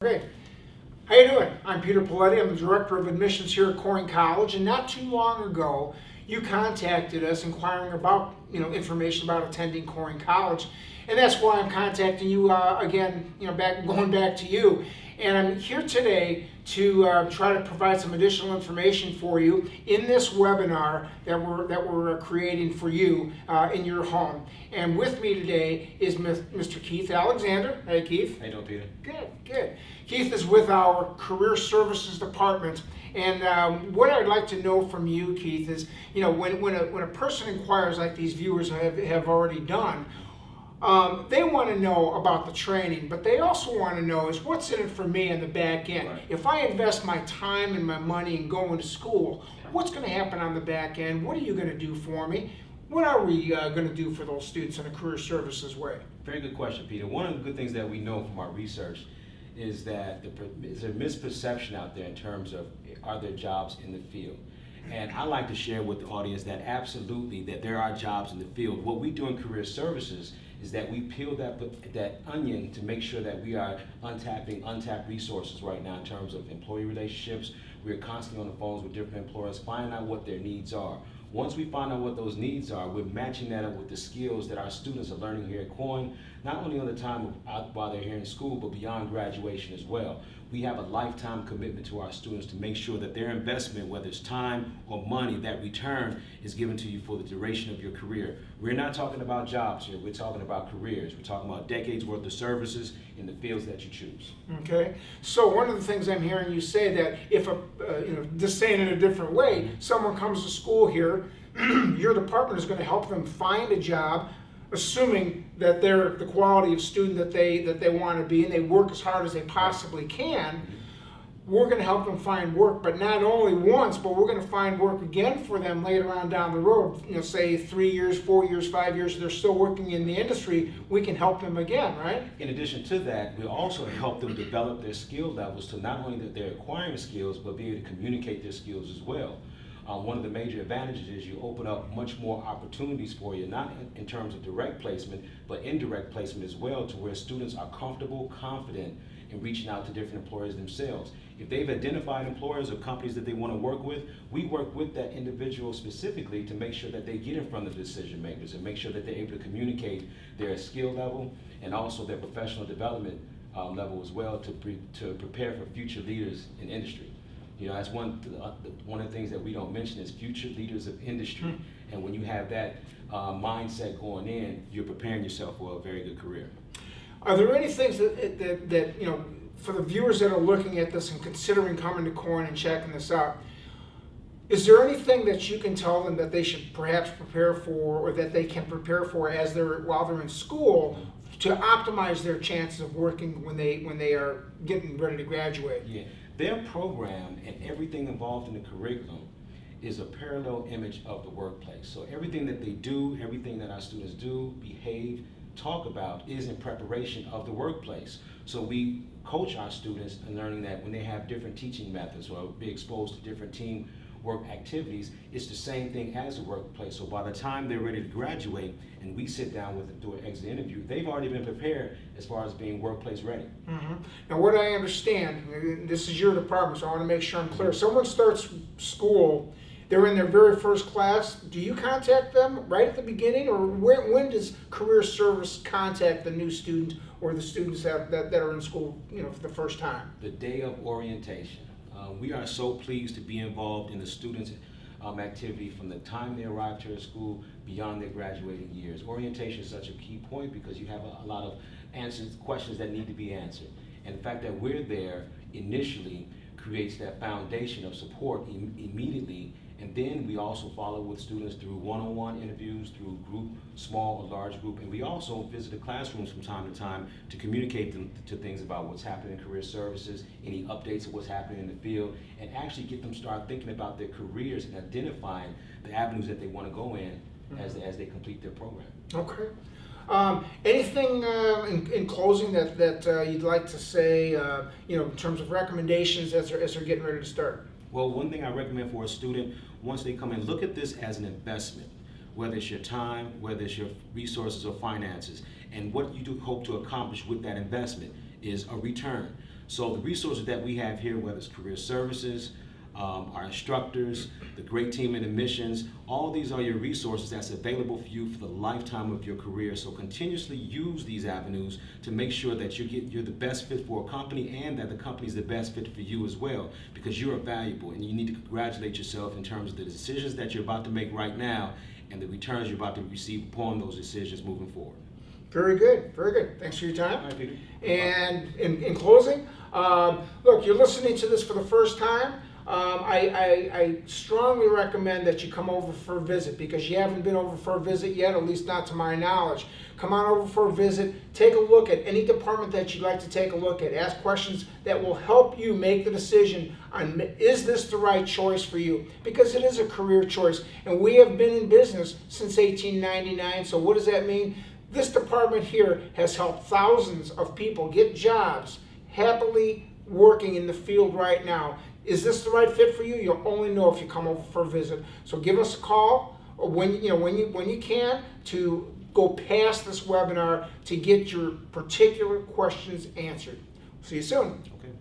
Great. How you doing? I'm Peter Paletti. I'm the Director of Admissions here at Coyne College, and not too long ago, you contacted us inquiring about, information about attending Coyne College, and that's why I'm contacting you again. Going back to you, and I'm here today to try to provide some additional information for you in this webinar that we're creating for you in your home. And with me today is Mr. KeithAlexander. Hey, Keith. How you doing, Peter? Good, good. Keith is with our Career Services Department, and what I'd like to know from you, Keith, is when a person inquires, like these viewers have already done, they want to know about the training, but they also want to know is what's in it for me on the back end. Right. If I invest my time and my money in going to school, what's going to happen on the back end? What are you going to do for me? What are we going to do for those students in a career services way? Very good question, Peter. One of the good things that we know from our research is that there's a misperception out there in terms of are there jobs in the field. And I like to share with the audience that absolutely that there are jobs in the field. What we do in career services is that we peel that onion to make sure that we are untapping untapped resources right now in terms of employee relationships. We are constantly on the phones with different employers, finding out what their needs are. Once we find out what those needs are, we're matching that up with the skills that our students are learning here at Coyne, not only on the time while they're here in school, but beyond graduation as well. We have a lifetime commitment to our students to make sure that their investment, whether it's time or money, that return is given to you for the duration of your career. We're not talking about jobs here, we're talking about careers. We're talking about decades worth of services in the fields that you choose. Okay, so one of the things I'm hearing you say that if just saying it a different way, someone comes to school here, your department is going to help them find a job, assuming that they're the quality of student that they want to be, and they work as hard as they possibly can. We're going to help them find work, but not only once, but we're going to find work again for them later on down the road. Say 3 years, 4 years, 5 years, they're still working in the industry, we can help them again, right? In addition to that, we also help them develop their skill levels to not only that they're acquiring skills, but be able to communicate their skills as well. One of the major advantages is you open up much more opportunities for you, not in terms of direct placement, but indirect placement as well, to where students are comfortable, confident in reaching out to different employers themselves. If they've identified employers or companies that they want to work with, we work with that individual specifically to make sure that they get in front of the decision makers and make sure that they're able to communicate their skill level and also their professional development level as well to prepare for future leaders in industry. That's one of the things that we don't mention is future leaders of industry. And when you have that mindset going in, you're preparing yourself for a very good career. Are there any things that for the viewers that are looking at this and considering coming to Coyne and checking this out, is there anything that you can tell them that they should perhaps prepare for, or that they can prepare for while they're in school, to optimize their chances of working when they are getting ready to graduate? Yeah. Their program and everything involved in the curriculum is a parallel image of the workplace. So everything that they do, everything that our students do, behave, talk about is in preparation of the workplace. So we coach our students in learning that when they have different teaching methods or be exposed to different team work activities, it's the same thing as the workplace. So by the time they're ready to graduate and we sit down with them through an exit interview, they've already been prepared as far as being workplace ready. Mm-hmm. Now what I understand, this is your department, so I want to make sure I'm clear. Someone starts school, they're in their very first class. Do you contact them right at the beginning, or when does Career Service contact the new student or the students that are in school for the first time? The day of orientation. We are so pleased to be involved in the students' activity from the time they arrive to our school beyond their graduating years. Orientation is such a key point because you have a lot of questions that need to be answered. And the fact that we're there initially creates that foundation of support immediately. And then we also follow with students through one-on-one interviews, through group, small or large group, and we also visit the classrooms from time to time to communicate them to things about what's happening in career services, any updates of what's happening in the field, and actually get them start thinking about their careers and identifying the avenues that they want to go in as they complete their program. Okay. Anything in closing that you'd like to say, in terms of recommendations as they're getting ready to start? Well, one thing I recommend for a student, once they come in, look at this as an investment, whether it's your time, whether it's your resources or finances, and what you do hope to accomplish with that investment is a return. So the resources that we have here, whether it's career services, our instructors, the great team in admissions, all these are your resources that's available for you for the lifetime of your career. So continuously use these avenues to make sure that you're the best fit for a company and that the company is the best fit for you as well, because you are valuable and you need to congratulate yourself in terms of the decisions that you're about to make right now and the returns you're about to receive upon those decisions moving forward. Very good, very good. Thanks for your time. All right, Peter. And in closing, look, you're listening to this for the first time. I strongly recommend that you come over for a visit, because you haven't been over for a visit yet, at least not to my knowledge. Come on over for a visit, take a look at any department that you'd like to take a look at, ask questions that will help you make the decision on, is this the right choice for you? Because it is a career choice, and we have been in business since 1899, so what does that mean? This department here has helped thousands of people get jobs, happily working in the field right now. Is this the right fit for you? You'll only know if you come over for a visit. So give us a call, or when you can, to go past this webinar to get your particular questions answered. See you soon. Okay.